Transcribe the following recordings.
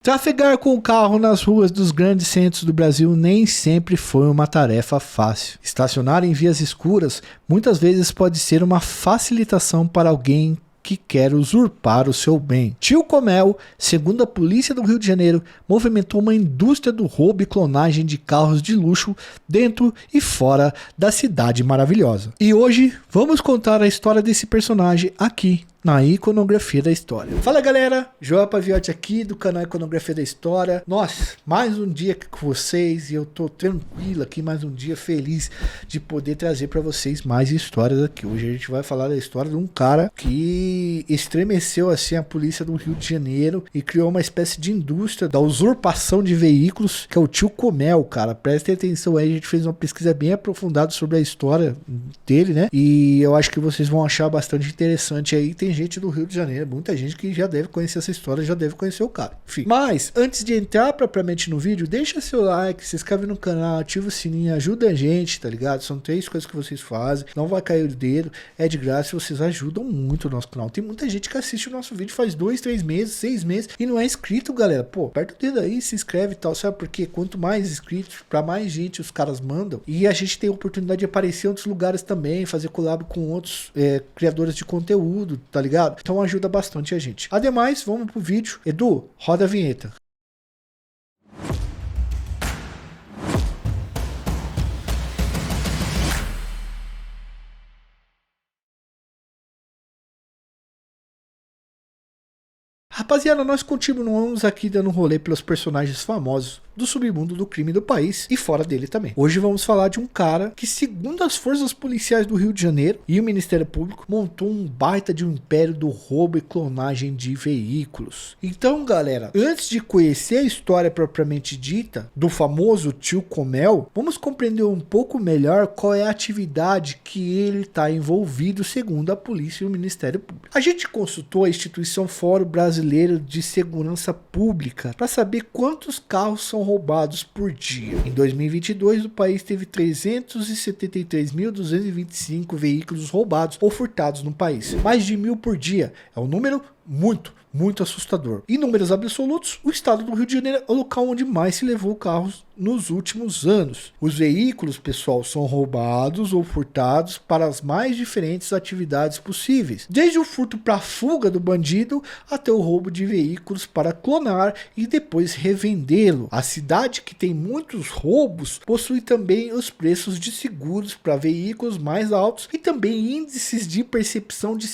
Trafegar com o carro nas ruas dos grandes centros do Brasil nem sempre foi uma tarefa fácil. Estacionar em vias escuras muitas vezes pode ser uma facilitação para alguém que quer usurpar o seu bem. Tio Comel, segundo a polícia do Rio de Janeiro, movimentou uma indústria do roubo e clonagem de carros de luxo dentro e fora da cidade maravilhosa. E hoje vamos contar a história desse personagem aqui na Iconografia da História. Fala galera, Joel Paviotti aqui do canal Iconografia da História. Nossa, mais um dia aqui com vocês e eu tô tranquilo aqui, mais um dia feliz de poder trazer para vocês mais histórias aqui. Hoje a gente vai falar da história de um cara que estremeceu assim a polícia do Rio de Janeiro e criou uma espécie de indústria da usurpação de veículos, que é o Tio Comel, cara. Prestem atenção aí, a gente fez uma pesquisa bem aprofundada sobre a história dele, né? E eu acho que vocês vão achar bastante interessante aí. Tem gente do Rio de Janeiro, muita gente que já deve conhecer essa história, já deve conhecer o cara. Enfim, mas antes de entrar propriamente no vídeo, deixa seu like, se inscreve no canal, ativa o sininho, ajuda a gente, tá ligado? São 3 coisas que vocês fazem, não vai cair o dedo, é de graça e vocês ajudam muito o nosso canal. Tem muita gente que assiste o nosso vídeo faz 2, 3 meses, 6 meses e não é inscrito, galera. Pô, aperta o dedo aí, se inscreve e tal, sabe? Porque quanto mais inscritos, pra mais gente os caras mandam e a gente tem a oportunidade de aparecer em outros lugares também, fazer collab com outros criadores de conteúdo, tá ligado? Então ajuda bastante a gente. Ademais, vamos pro vídeo. Edu, roda a vinheta. Rapaziada, nós continuamos aqui dando rolê pelos personagens famosos do submundo do crime do país e fora dele também. Hoje vamos falar de um cara que, segundo as forças policiais do Rio de Janeiro e o Ministério Público, montou um baita de um império do roubo e clonagem de veículos. Então, galera, antes de conhecer a história propriamente dita do famoso Tio Comel, vamos compreender um pouco melhor qual é a atividade que ele está envolvido, segundo a polícia e o Ministério Público. A gente consultou a instituição Fórum Brasileiro de Segurança Pública para saber quantos carros são roubados por dia. Em 2022, o país teve 373.225 veículos roubados ou furtados no país. Mais de 1.000 por dia. É um número muito assustador. Em números absolutos, o estado do Rio de Janeiro é o local onde mais se levou carros nos últimos anos. Os veículos, pessoal, são roubados ou furtados para as mais diferentes atividades possíveis, desde o furto para a fuga do bandido até o roubo de veículos para clonar e depois revendê-lo. A cidade, que tem muitos roubos, possui também os preços de seguros para veículos mais altos e também índices de percepção de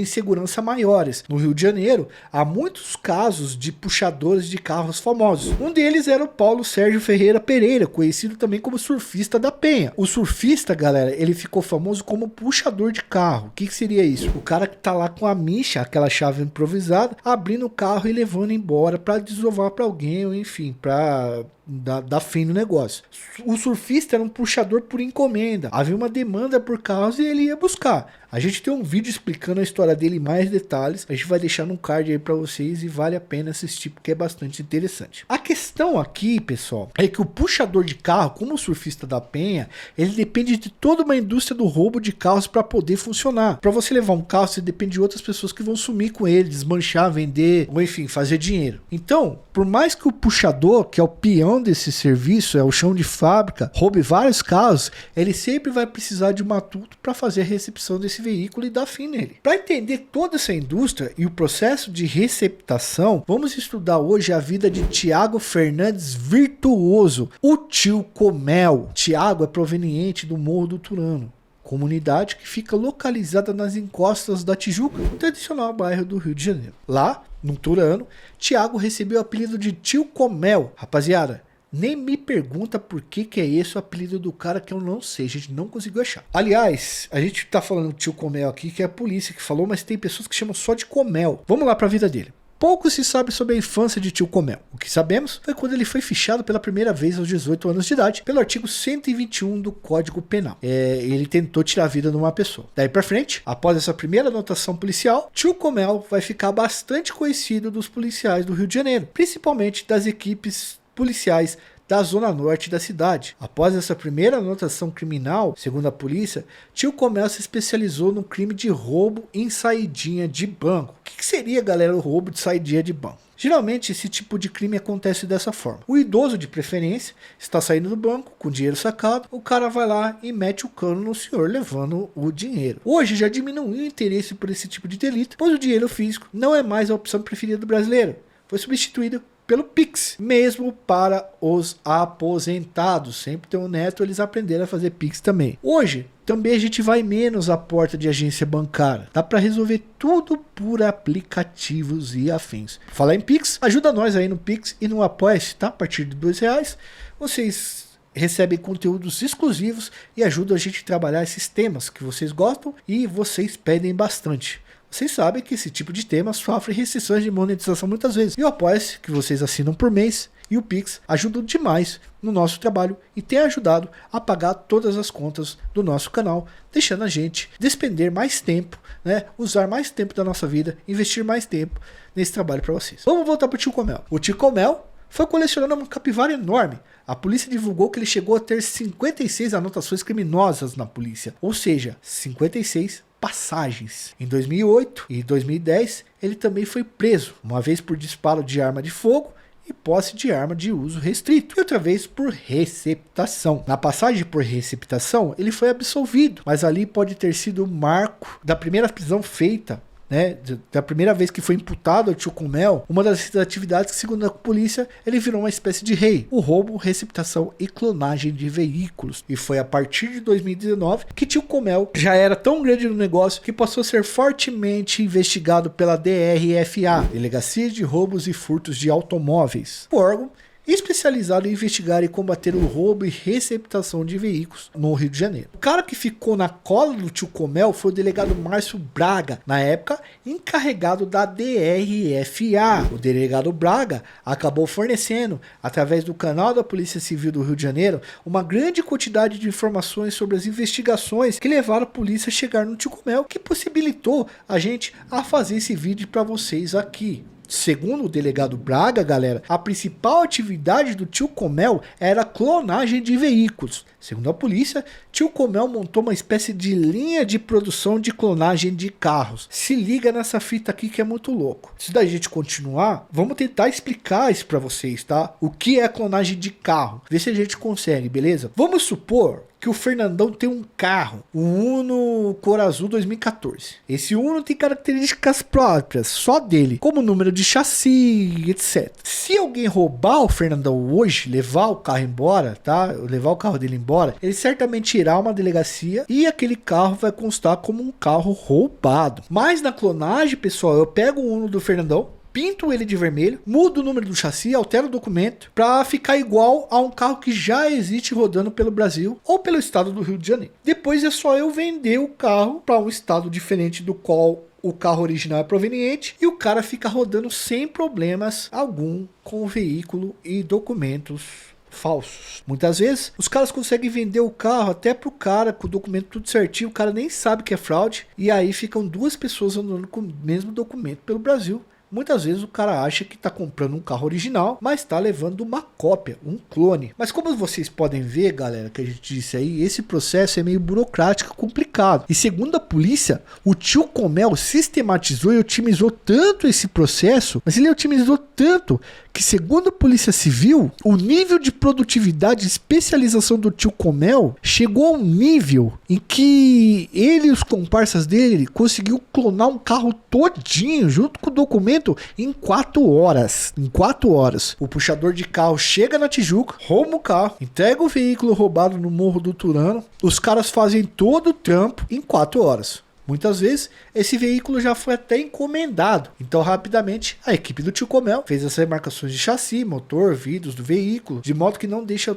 insegurança maiores. No Rio de Janeiro, há muitos casos de puxadores de carros famosos. Um deles era o Paulo Sérgio Ferreira Pereira, conhecido também como Surfista da Penha. O surfista, galera, ele ficou famoso como puxador de carro. O que seria isso? O cara que tá lá com a micha, aquela chave improvisada, abrindo o carro e levando embora para desovar para alguém, ou enfim, para dar fim no negócio. O surfista era um puxador por encomenda. Havia uma demanda por carros e ele ia buscar. A gente tem um vídeo explicando a história dele em mais detalhes. A gente vai deixar no card aí para vocês e vale a pena assistir porque é bastante interessante. A questão aqui, pessoal, é que o puxador de carro, como o Surfista da Penha, ele depende de toda uma indústria do roubo de carros para poder funcionar. Para você levar um carro, você depende de outras pessoas que vão sumir com ele, desmanchar, vender, ou enfim, fazer dinheiro. Então, por mais que o puxador, que é o peão desse serviço, é o chão de fábrica, roube vários carros, ele sempre vai precisar de um matuto para fazer a recepção desse veículo e dar fim nele. Para entender toda essa indústria e o processo de receptação, vamos estudar hoje a vida de Tiago Fernandes Virtuoso, o Tio Comel. Tiago é proveniente do Morro do Turano, comunidade que fica localizada nas encostas da Tijuca, um tradicional bairro do Rio de Janeiro. Lá, no Turano, Tiago recebeu o apelido de Tio Comel. Rapaziada, nem me pergunta por que é esse o apelido do cara, que eu não sei, a gente não conseguiu achar. Aliás, a gente tá falando do Tio Comel aqui, que é a polícia que falou, mas tem pessoas que chamam só de Comel. Vamos lá para a vida dele. Pouco se sabe sobre a infância de Tio Comel. O que sabemos foi quando ele foi fichado pela primeira vez aos 18 anos de idade, pelo artigo 121 do Código Penal. Ele tentou tirar a vida de uma pessoa. Daí pra frente, após essa primeira anotação policial, Tio Comel vai ficar bastante conhecido dos policiais do Rio de Janeiro, principalmente das equipes policiais da zona norte da cidade. Após essa primeira anotação criminal, segundo a polícia, Tio Comel se especializou no crime de roubo em saidinha de banco. O que seria, galera, o roubo de saidinha de banco? Geralmente esse tipo de crime acontece dessa forma. O idoso, de preferência, está saindo do banco com dinheiro sacado, o cara vai lá e mete o cano no senhor levando o dinheiro. Hoje já diminuiu o interesse por esse tipo de delito, pois o dinheiro físico não é mais a opção preferida do brasileiro. Foi substituído pelo Pix, mesmo para os aposentados. Sempre tem um neto, eles aprenderam a fazer Pix também. Hoje, também a gente vai menos à porta de agência bancária. Dá para resolver tudo por aplicativos e afins. Falar em Pix, ajuda nós aí no Pix e no Apoia-se, tá? A partir de R$2, vocês recebem conteúdos exclusivos e ajudam a gente a trabalhar esses temas que vocês gostam e vocês pedem bastante. Vocês sabem que esse tipo de tema sofre restrições de monetização muitas vezes. E o Apoia-se, que vocês assinam por mês, e o Pix ajudam demais no nosso trabalho e tem ajudado a pagar todas as contas do nosso canal, deixando a gente despender mais tempo, né? Usar mais tempo da nossa vida, investir mais tempo nesse trabalho para vocês. Vamos voltar para o Tio Comel. O Tio Comel foi colecionando uma capivara enorme. A polícia divulgou que ele chegou a ter 56 anotações criminosas na polícia, ou seja, 56 passagens. Em 2008 e 2010, ele também foi preso, uma vez por disparo de arma de fogo e posse de arma de uso restrito, e outra vez por receptação. Na passagem por receptação, ele foi absolvido, mas ali pode ter sido o marco da primeira prisão feita, né, da primeira vez que foi imputado ao Tio Comel, uma das atividades que, segundo a polícia, ele virou uma espécie de rei: o roubo, receptação e clonagem de veículos. E foi a partir de 2019 que Tio Comel já era tão grande no negócio que passou a ser fortemente investigado pela DRFA, Delegacia de Roubos e Furtos de Automóveis, o órgão especializado em investigar e combater o roubo e receptação de veículos no Rio de Janeiro. O cara que ficou na cola do Tio Comel foi o delegado Márcio Braga, na época encarregado da DRFA. O delegado Braga acabou fornecendo, através do canal da Polícia Civil do Rio de Janeiro, uma grande quantidade de informações sobre as investigações que levaram a polícia a chegar no Tio Comel, que possibilitou a gente a fazer esse vídeo para vocês aqui. Segundo o delegado Braga, galera, a principal atividade do Tio Comel era a clonagem de veículos. Segundo a polícia, Tio Comel montou uma espécie de linha de produção de clonagem de carros. Se liga nessa fita aqui que é muito louco. Antes da gente continuar, vamos tentar explicar isso para vocês, tá? O que é clonagem de carro? Vê se a gente consegue, beleza? Vamos supor que o Fernandão tem um carro, um Uno cor azul 2014. Esse Uno tem características próprias, só dele, como número de chassi, etc. Se alguém roubar o Fernandão hoje, levar o carro embora, tá? Levar o carro dele embora, ele certamente irá a uma delegacia e aquele carro vai constar como um carro roubado. Mas na clonagem, pessoal, eu pego o Uno do Fernandão, pinto ele de vermelho, mudo o número do chassi, altero o documento para ficar igual a um carro que já existe rodando pelo Brasil ou pelo estado do Rio de Janeiro. Depois é só eu vender o carro para um estado diferente do qual o carro original é proveniente e o cara fica rodando sem problemas algum com o veículo e documentos falsos. Muitas vezes os caras conseguem vender o carro até pro cara com o documento tudo certinho, o cara nem sabe que é fraude, e aí ficam duas pessoas andando com o mesmo documento pelo Brasil. Muitas vezes o cara acha que está comprando um carro original, mas está levando uma cópia, um clone. Mas como vocês podem ver, galera, que a gente disse aí, esse processo é meio burocrático, complicado. E segundo a polícia, o Tio Comel sistematizou e otimizou tanto esse processo, mas ele otimizou tanto que, segundo a Polícia Civil, o nível de produtividade e especialização do Tio Comel chegou a um nível em que ele e os comparsas dele conseguiu clonar um carro todinho, junto com o documento, em 4 horas. Em 4 horas. O puxador de carro chega na Tijuca, rouba o carro, entrega o veículo roubado no Morro do Turano. Os caras fazem todo o trampo em 4 horas. Muitas vezes, esse veículo já foi até encomendado. Então, rapidamente, a equipe do Tio Comel fez as remarcações de chassi, motor, vidros do veículo, de modo que não deixa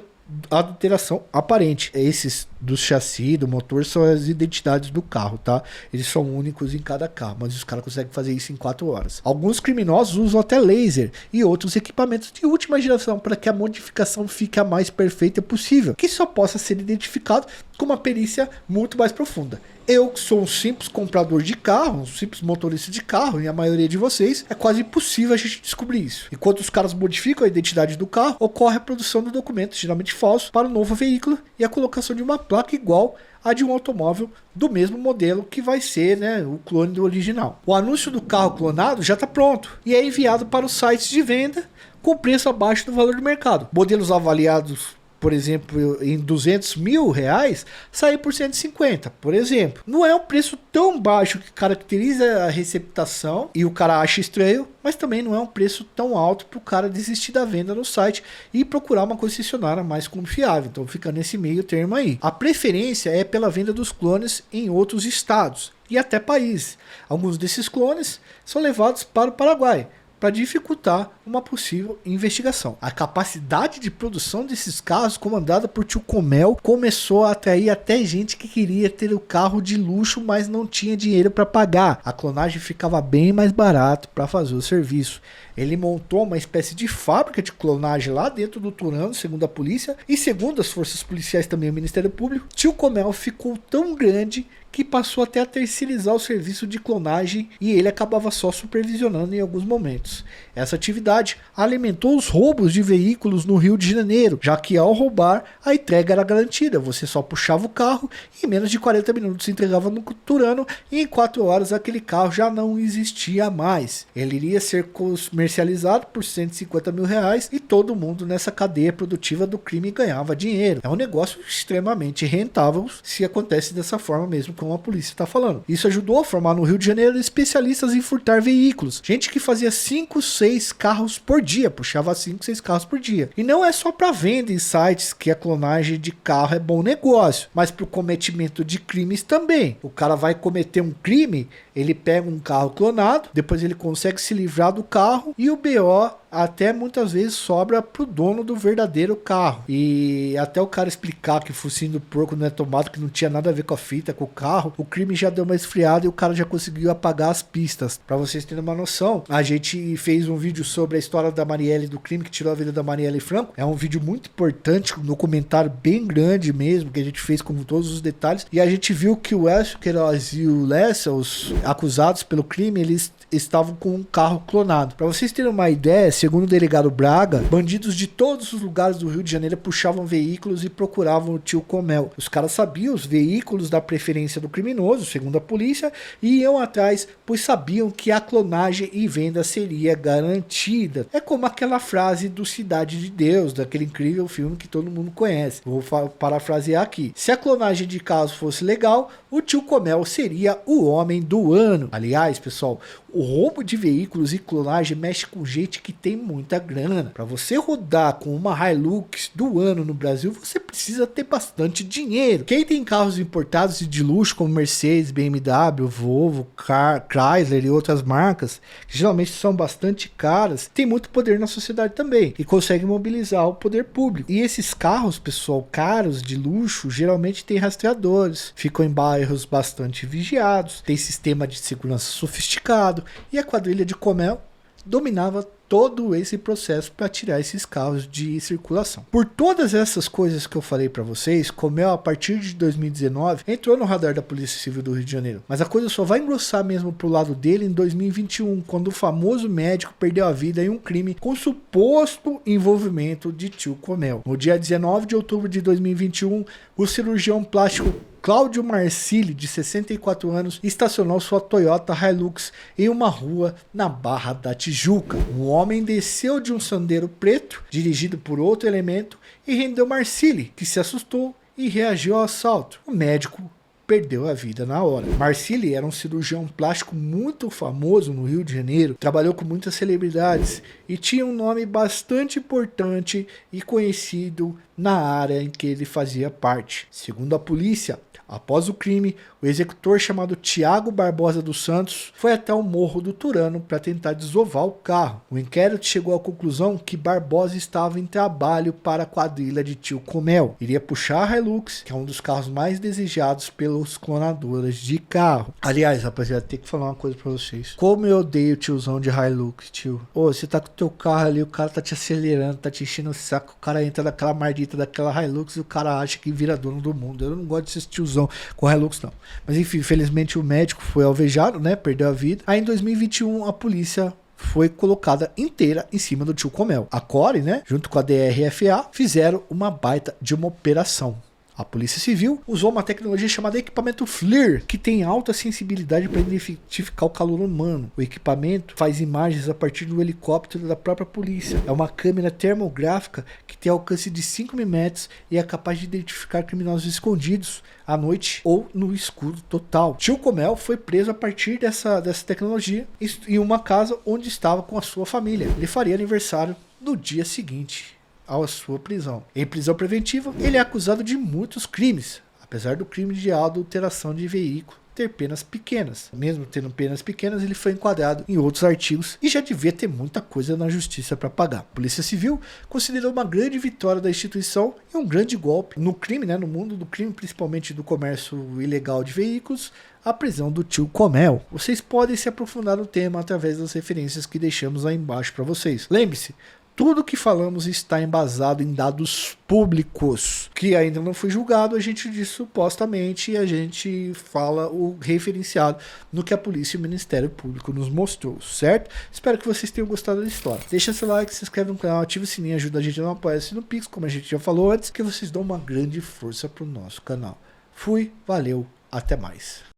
adulteração aparente. Esses do chassi, do motor, são as identidades do carro, tá? Eles são únicos em cada carro, mas os caras conseguem fazer isso em 4 horas. Alguns criminosos usam até laser e outros equipamentos de última geração para que a modificação fique a mais perfeita possível, que só possa ser identificado com uma perícia muito mais profunda. Eu, que sou um simples comprador de carro, um simples motorista de carro, e a maioria de vocês, é quase impossível a gente descobrir isso. Enquanto os caras modificam a identidade do carro, ocorre a produção do documento, geralmente falso, para o novo veículo e a colocação de uma placa placa igual a de um automóvel do mesmo modelo que vai ser, né, o clone do original. O anúncio do carro clonado já está pronto e é enviado para os sites de venda com preço abaixo do valor do mercado. Modelos avaliados, por exemplo, em 200 mil reais, saem por 150, por exemplo. Não é um preço tão baixo que caracteriza a receptação e o cara acha estranho, mas também não é um preço tão alto para o cara desistir da venda no site e procurar uma concessionária mais confiável. Então fica nesse meio termo aí. A preferência é pela venda dos clones em outros estados e até países. Alguns desses clones são levados para o Paraguai, para dificultar uma possível investigação. A capacidade de produção desses carros, comandada por Tio Comel, começou a atrair até gente que queria ter o carro de luxo, mas não tinha dinheiro para pagar. A clonagem ficava bem mais barato para fazer o serviço. Ele montou uma espécie de fábrica de clonagem lá dentro do Turano, segundo a polícia, e segundo as forças policiais também o Ministério Público. Tio Comel ficou tão grande que passou até a terceirizar o serviço de clonagem e ele acabava só supervisionando em alguns momentos. Essa atividade alimentou os roubos de veículos no Rio de Janeiro, já que ao roubar a entrega era garantida. Você só puxava o carro e em menos de 40 minutos se entregava no Turano e em 4 horas aquele carro já não existia mais. Ele iria ser comercializado por 150 mil reais e todo mundo nessa cadeia produtiva do crime ganhava dinheiro. É um negócio extremamente rentável se acontece dessa forma mesmo, como a polícia está falando. Isso ajudou a formar no Rio de Janeiro especialistas em furtar veículos. Gente que fazia 5, 6 carros por dia, puxava 5, 6 carros por dia. E não é só para venda em sites que a clonagem de carro é bom negócio, mas para o cometimento de crimes também. O cara vai cometer um crime, ele pega um carro clonado, depois ele consegue se livrar do carro e o BO até muitas vezes sobra pro dono do verdadeiro carro. E até o cara explicar que o focinho do porco não é tomado, que não tinha nada a ver com a fita, com o carro, o crime já deu uma esfriada e o cara já conseguiu apagar as pistas. Pra vocês terem uma noção, a gente fez um vídeo sobre a história da Marielle, do crime que tirou a vida da Marielle Franco. É um vídeo muito importante, um documentário bem grande mesmo, que a gente fez com todos os detalhes. E a gente viu que o Elcio Queiroz e o Lessa, os acusados pelo crime, eles estavam com um carro clonado. Para vocês terem uma ideia, segundo o delegado Braga, bandidos de todos os lugares do Rio de Janeiro puxavam veículos e procuravam o Tio Comel. Os caras sabiam os veículos da preferência do criminoso, segundo a polícia, e iam atrás, pois sabiam que a clonagem e venda seria garantida. É como aquela frase do Cidade de Deus, daquele incrível filme que todo mundo conhece. Vou parafrasear aqui. Se a clonagem de carros fosse legal, o Tio Comel seria o homem do ano. Aliás, pessoal, o roubo de veículos e clonagem mexe com gente que tem muita grana. Para você rodar com uma Hilux do ano no Brasil, você precisa ter bastante dinheiro. Quem tem carros importados e de luxo como Mercedes, BMW, Volvo, Chrysler e outras marcas, que geralmente são bastante caras, tem muito poder na sociedade também e consegue mobilizar o poder público. E esses carros, pessoal, caros de luxo, geralmente tem rastreadores, ficam em bairros bastante vigiados, tem sistema de segurança sofisticado. E a quadrilha de Comel dominava todo esse processo para tirar esses carros de circulação. Por todas essas coisas que eu falei para vocês, Comel, a partir de 2019, entrou no radar da Polícia Civil do Rio de Janeiro. Mas a coisa só vai engrossar mesmo pro lado dele em 2021, quando o famoso médico perdeu a vida em um crime com suposto envolvimento de Tio Comel. No dia 19 de outubro de 2021, o cirurgião plástico Cláudio Marcilli, de 64 anos, estacionou sua Toyota Hilux em uma rua na Barra da Tijuca. Um homem desceu de um Sandero preto, dirigido por outro elemento, e rendeu Marcilli, que se assustou e reagiu ao assalto. O médico perdeu a vida na hora. Marcilli era um cirurgião plástico muito famoso no Rio de Janeiro, trabalhou com muitas celebridades e tinha um nome bastante importante e conhecido na área em que ele fazia parte. Segundo a polícia, após o crime, o executor chamado Tiago Barbosa dos Santos foi até o Morro do Turano para tentar desovar o carro. O inquérito chegou à conclusão que Barbosa estava em trabalho para a quadrilha de Tio Comel. Iria puxar a Hilux, que é um dos carros mais desejados pelos clonadores de carro. Aliás, rapaziada, tem que falar uma coisa para vocês. Como eu odeio o tiozão de Hilux, tio. Ô, você tá com o teu carro ali, o cara tá te acelerando, tá te enchendo o saco, o cara entra naquela mardita daquela Hilux e o cara acha que vira dono do mundo. Eu não gosto desses tiozão com Hilux, não. Mas enfim, infelizmente o médico foi alvejado, né? Perdeu a vida. Aí em 2021 a polícia foi colocada inteira em cima do Tio Comel. A CORE, né? Junto com a DRFA, fizeram uma baita de uma operação. A Polícia Civil usou uma tecnologia chamada equipamento FLIR, que tem alta sensibilidade para identificar o calor humano. O equipamento faz imagens a partir do helicóptero da própria polícia. É uma câmera termográfica que tem alcance de 5 mm e é capaz de identificar criminosos escondidos à noite ou no escuro total. Tio Comel foi preso a partir dessa tecnologia em uma casa onde estava com a sua família. Ele faria aniversário no dia seguinte à sua prisão. Em prisão preventiva, ele é acusado de muitos crimes, apesar do crime de adulteração de veículo ter penas pequenas. Mesmo tendo penas pequenas, ele foi enquadrado em outros artigos e já devia ter muita coisa na justiça para pagar. A Polícia Civil considerou uma grande vitória da instituição e um grande golpe no crime, no mundo do crime, principalmente do comércio ilegal de veículos, a prisão do tio Comel. Vocês podem se aprofundar no tema através das referências que deixamos aí embaixo para vocês. Lembre-se, tudo que falamos está embasado em dados públicos, que ainda não foi julgado, a gente diz supostamente, e a gente fala o referenciado no que a polícia e o Ministério Público nos mostrou, certo? Espero que vocês tenham gostado da história. Deixa seu like, se inscreve no canal, ativa o sininho, ajuda a gente a não apoiar-se no Pix, como a gente já falou antes, que vocês dão uma grande força para o nosso canal. Fui, valeu, até mais.